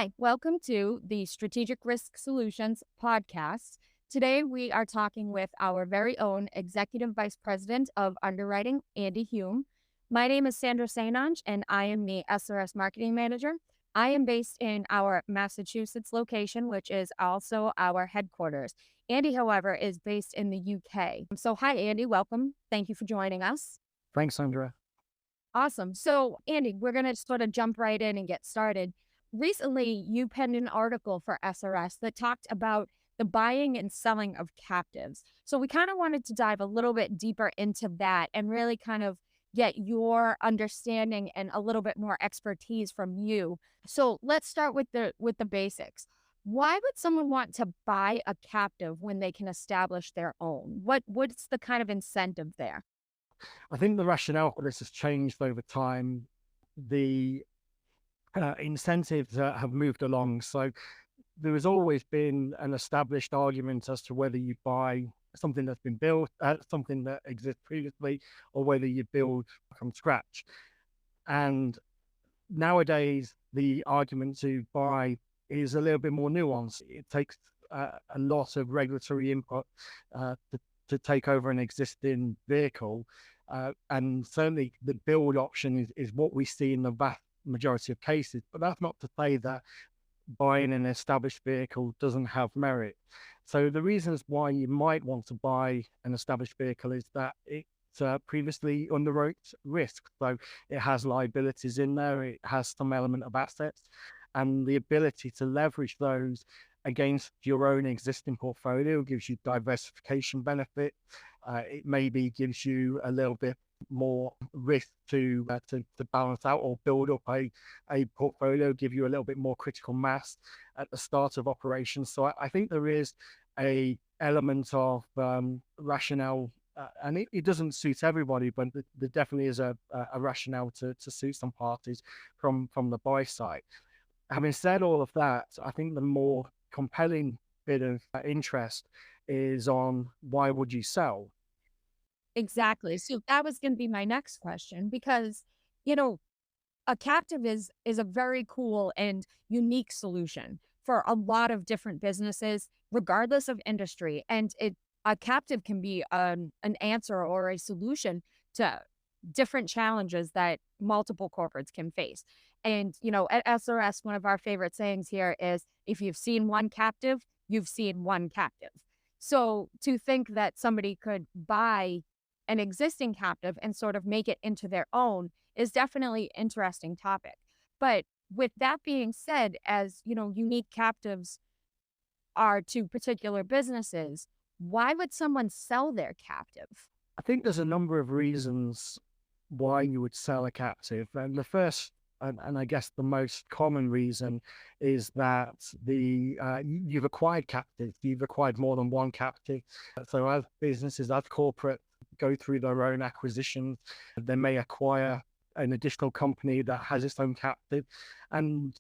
Hi, welcome to the Strategic Risk Solutions podcast. Today, we are talking with our very own Executive Vice President of Underwriting, Andy Hulme. My name is Sandra Sainanj, and I am the SRS Marketing Manager. I am based in our Massachusetts location, which is also our headquarters. Andy, however, is based in the UK. So, hi, Andy. Welcome. Thank you for joining us. Thanks, Sandra. Awesome. So, Andy, we're going to sort of jump right in and get started. Recently, you penned an article for SRS that talked about the buying and selling of captives. So, we kind of wanted to dive a little bit deeper into that and really kind of get your understanding and a little bit more expertise from you. So, let's start with the basics. Why would someone want to buy a captive when they can establish their own? What's the kind of incentive there? I think the rationale for this has changed over time. The incentives have moved along. So there has always been an established argument as to whether you buy something that's been built, something that exists previously, or whether you build from scratch. And nowadays, the argument to buy is a little bit more nuanced. It takes a lot of regulatory input to take over an existing vehicle. And certainly the build option is what we see in the vast majority of cases. But that's not to say that buying an established vehicle doesn't have merit. So the reasons why you might want to buy an established vehicle is that it previously underwrote risk. So it has liabilities in there, it has some element of assets, and the ability to leverage those against your own existing portfolio gives you diversification benefit. It maybe gives you a little bit more risk to balance out or build up a portfolio, give you a little bit more critical mass at the start of operations. So I think there is a element of rationale, and it doesn't suit everybody, but there definitely is a rationale to suit some parties from the buy side. Having said all of that, I think the more compelling bit of interest is on why would you sell? Exactly. So that was going to be my next question because, you know, a captive is a very cool and unique solution for a lot of different businesses, regardless of industry. And a captive can be an answer or a solution to different challenges that multiple corporates can face. And, at SRS, one of our favorite sayings here is if you've seen one captive, you've seen one captive. So to think that somebody could buy an existing captive and sort of make it into their own is definitely an interesting topic. But with that being said, as unique captives are to particular businesses, why would someone sell their captive? I think there's a number of reasons why you would sell a captive. And the first, and I guess the most common reason, is that you've acquired captives. You've acquired more than one captive. So as businesses, as corporate, go through their own acquisitions, they may acquire an additional company that has its own captive. And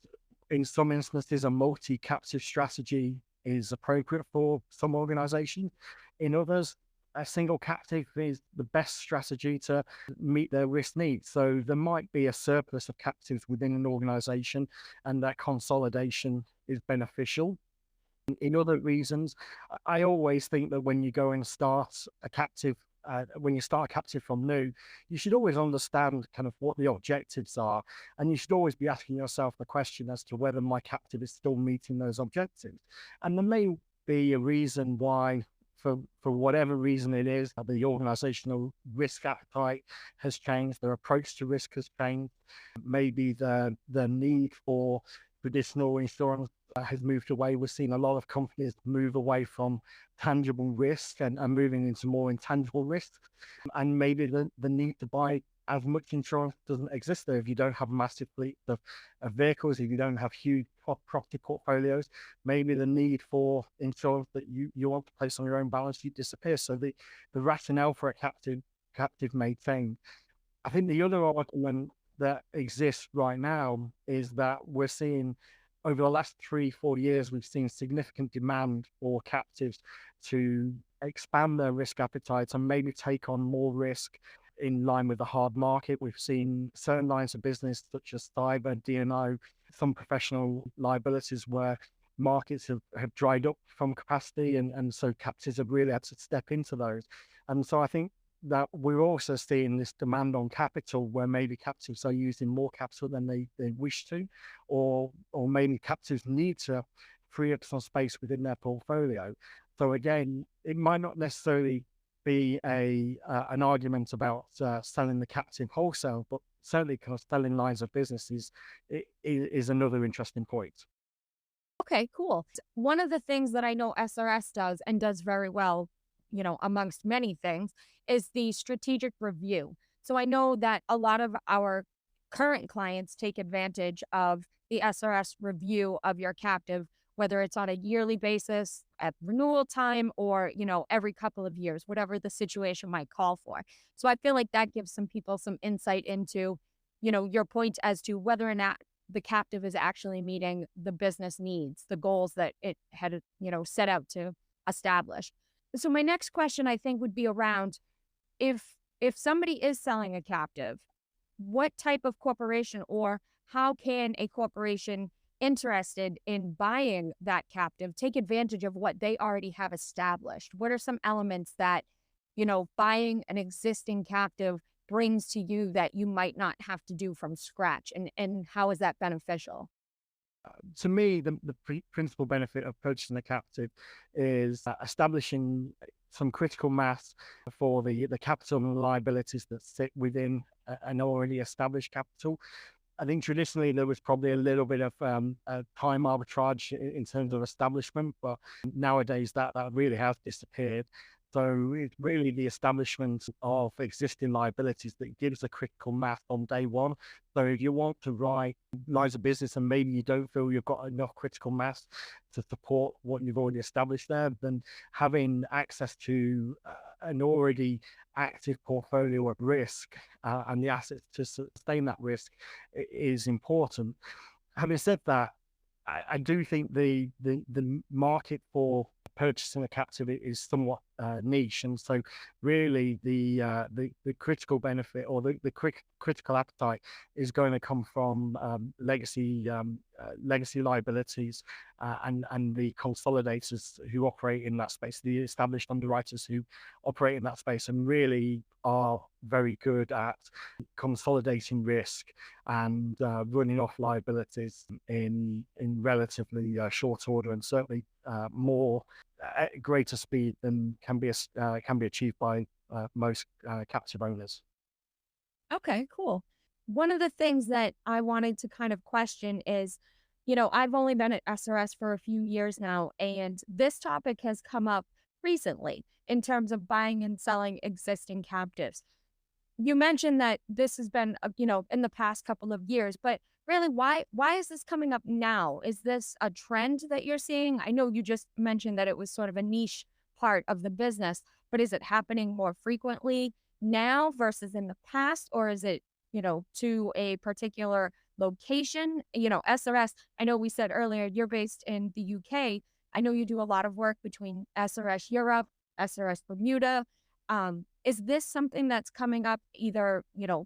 in some instances, a multi-captive strategy is appropriate for some organizations. In others, a single captive is the best strategy to meet their risk needs. So there might be a surplus of captives within an organization, and that consolidation is beneficial. In other reasons, I always think that when you go and start a captive, when you start a captive from new, you should always understand kind of what the objectives are. And you should always be asking yourself the question as to whether my captive is still meeting those objectives. And there may be a reason why, for whatever reason it is, the organizational risk appetite has changed, their approach to risk has changed. Maybe the need for traditional insurance has moved away. We're seeing a lot of companies move away from tangible risk and moving into more intangible risks. And maybe the need to buy as much insurance doesn't exist there if you don't have a massive fleet of vehicles, if you don't have huge property portfolios. Maybe the need for insurance that you want to place on your own balance sheet disappears. So the rationale for a captive may change. I think the other argument that exists right now is that we're seeing over the last 3-4 years, we've seen significant demand for captives to expand their risk appetite and maybe take on more risk in line with the hard market. We've seen certain lines of business such as cyber, D&O, some professional liabilities where markets have dried up from capacity, and so captives have really had to step into those. And so I think that we're also seeing this demand on capital where maybe captives are using more capital than they wish to, or maybe captives need to free up some space within their portfolio. So again, it might not necessarily be an argument about selling the captive wholesale, but certainly kind of selling lines of businesses is another interesting point. Okay, cool. One of the things that I know SRS does and does very well, amongst many things, is the strategic review. So I know that a lot of our current clients take advantage of the SRS review of your captive, whether it's on a yearly basis at renewal time or, every couple of years, whatever the situation might call for. So I feel like that gives some people some insight into, your point as to whether or not the captive is actually meeting the business needs, the goals that it had, set out to establish. So my next question I think would be around if somebody is selling a captive, what type of corporation or how can a corporation interested in buying that captive take advantage of what they already have established? What are some elements that, buying an existing captive brings to you that you might not have to do from scratch? And how is that beneficial? To me, the principal benefit of purchasing a captive is establishing some critical mass for the capital and liabilities that sit within an already established capital. I think traditionally there was probably a little bit of time arbitrage in terms of establishment, but nowadays that really has disappeared. So it's really the establishment of existing liabilities that gives a critical mass on day one. So if you want to write lines of business and maybe you don't feel you've got enough critical mass to support what you've already established there, then having access to an already active portfolio of risk and the assets to sustain that risk is important. Having said that, I do think the market for purchasing a captive is somewhat niche, and so really the critical benefit or the critical appetite is going to come from legacy liabilities and the consolidators who operate in that space, the established underwriters who operate in that space and really are very good at consolidating risk and running off liabilities in relatively short order, and certainly more at greater speed than can be achieved by most captive owners. Okay, cool. One of the things that I wanted to kind of question is, I've only been at SRS for a few years now, and this topic has come up recently in terms of buying and selling existing captives. You mentioned that this has been, in the past couple of years, but really, why is this coming up now? Is this a trend that you're seeing? I know you just mentioned that it was sort of a niche part of the business, but is it happening more frequently now versus in the past, or is it, to a particular location? SRS, I know we said earlier you're based in the UK. I know you do a lot of work between SRS Europe, SRS Bermuda. Is this something that's coming up either,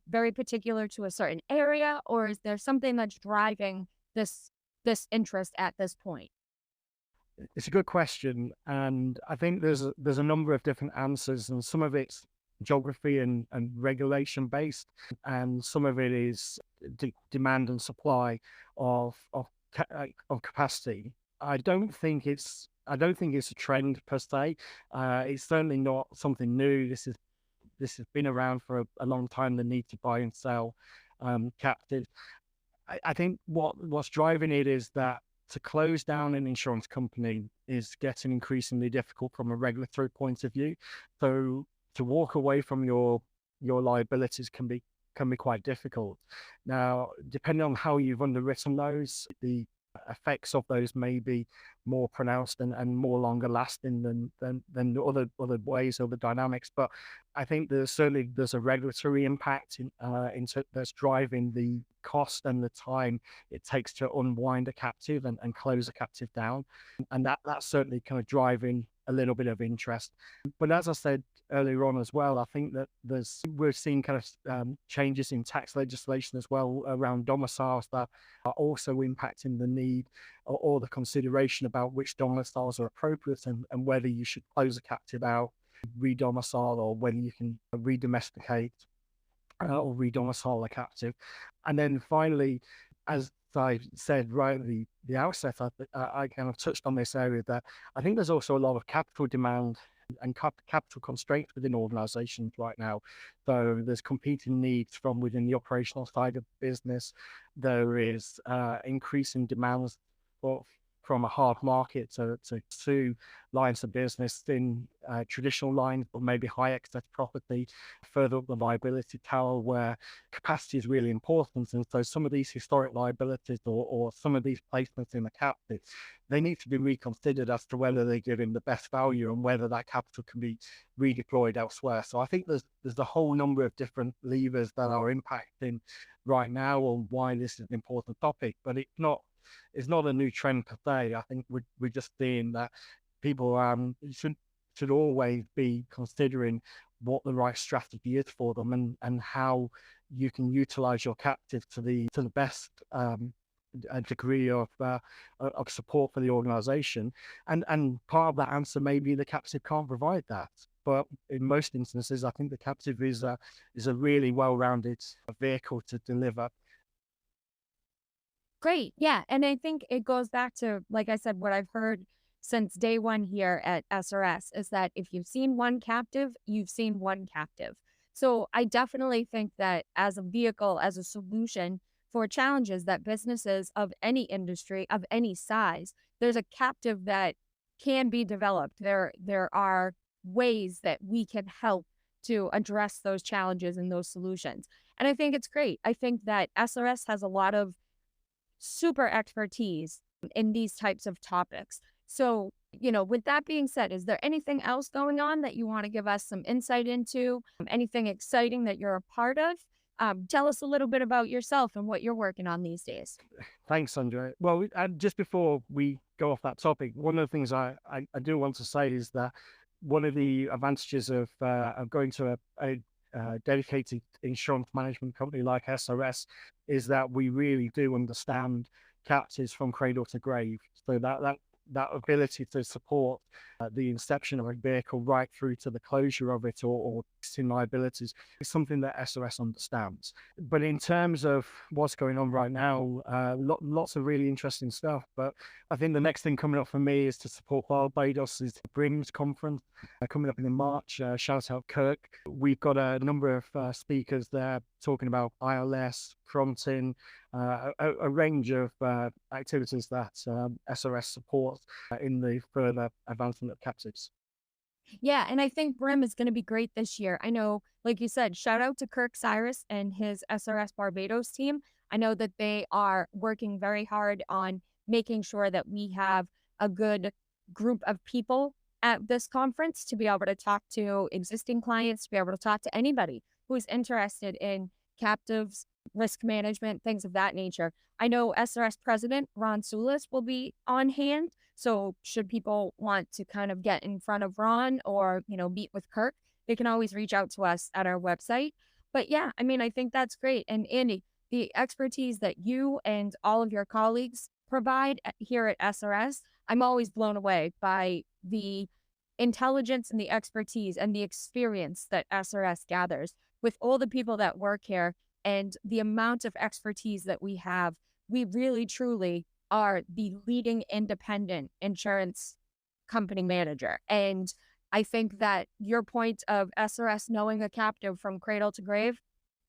very particular to a certain area, or is there something that's driving this interest at this point? It's a good question, and I think there's a number of different answers, and some of it's geography and regulation based, and some of it is demand and supply of capacity. I don't think it's a trend per se. It's certainly not something new. This has been around for a long time. The need to buy and sell captive. I think what's driving it is that to close down an insurance company is getting increasingly difficult from a regulatory point of view. So to walk away from your liabilities can be quite difficult. Now, depending on how you've underwritten those, the effects of those may be more pronounced and more longer lasting than the other ways or the dynamics. But I think there's a regulatory impact that's driving the cost and the time it takes to unwind a captive and close a captive down, and that's certainly kind of driving a little bit of interest. But as I said earlier on as well, I think that we're seeing kind of changes in tax legislation as well around domiciles that are also impacting the need or the consideration about which domiciles are appropriate, and whether you should close a captive out, re-domicile, or whether you can re-domesticate or re-domicile a captive. And then finally, as I said right at the outset, I kind of touched on this area that I think there's also a lot of capital demand and capital constraints within organizations right now. So there's competing needs from within the operational side of the business. There is increasing demands for, from a hard market to lines of business in traditional lines, but maybe high excess property, further up the liability tower where capacity is really important. And so some of these historic liabilities or some of these placements in the captive, they need to be reconsidered as to whether they're giving the best value and whether that capital can be redeployed elsewhere. So I think there's a whole number of different levers that are impacting right now on why this is an important topic, but it's not a new trend per se. I think we're just seeing that people should always be considering what the right strategy is for them, and how you can utilize your captive to the best a degree of support for the organization. And part of that answer may be the captive can't provide that. But in most instances, I think the captive is a really well-rounded vehicle to deliver. Great. Yeah. And I think it goes back to, like I said, what I've heard since day one here at SRS is that if you've seen one captive, you've seen one captive. So I definitely think that as a vehicle, as a solution for challenges that businesses of any industry, of any size, there's a captive that can be developed. There are ways that we can help to address those challenges and those solutions. And I think it's great. I think that SRS has a lot of super expertise in these types of topics. So, with that being said, is there anything else going on that you want to give us some insight into? Anything exciting that you're a part of? Tell us a little bit about yourself and what you're working on these days. Thanks, Andre. Well, and just before we go off that topic, one of the things I do want to say is that one of the advantages of going to a dedicated insurance management company like SRS is that we really do understand captives from cradle to grave. So that ability to support the inception of a vehicle right through to the closure of it, or in liabilities, is something that SRS understands. But in terms of what's going on right now, lots of really interesting stuff. But I think the next thing coming up for me is to support Barbados is the BRIMS conference coming up in March. Shout out Kirk. We've got a number of speakers there talking about ILS, fronting, a range of activities that SRS supports in the further advancement of captives. Yeah, and I think Brim is going to be great this year. I know, like you said, shout out to Kirk Cyrus and his SRS Barbados team. I know that they are working very hard on making sure that we have a good group of people at this conference to be able to talk to existing clients, to be able to talk to anybody who's interested in captives, risk management, things of that nature. I know SRS President Ron Sulis will be on hand. So should people want to kind of get in front of Ron or, meet with Kirk, they can always reach out to us at our website. But yeah, I mean, I think that's great. And Andy, the expertise that you and all of your colleagues provide here at SRS, I'm always blown away by the intelligence and the expertise and the experience that SRS gathers with all the people that work here and the amount of expertise that we have. We really, truly are the leading independent insurance company manager. And I think that your point of SRS knowing a captive from cradle to grave,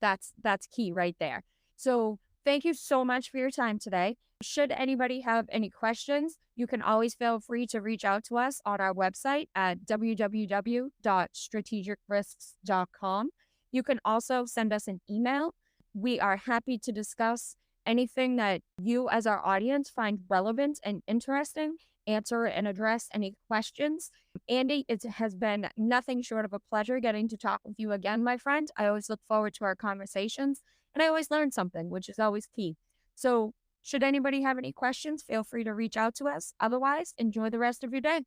that's key right there. So thank you so much for your time today. Should anybody have any questions, you can always feel free to reach out to us on our website at www.strategicrisks.com. You can also send us an email. We are happy to discuss anything that you as our audience find relevant and interesting, answer and address any questions. Andy, it has been nothing short of a pleasure getting to talk with you again, my friend. I always look forward to our conversations and I always learn something, which is always key. So should anybody have any questions, feel free to reach out to us. Otherwise, enjoy the rest of your day.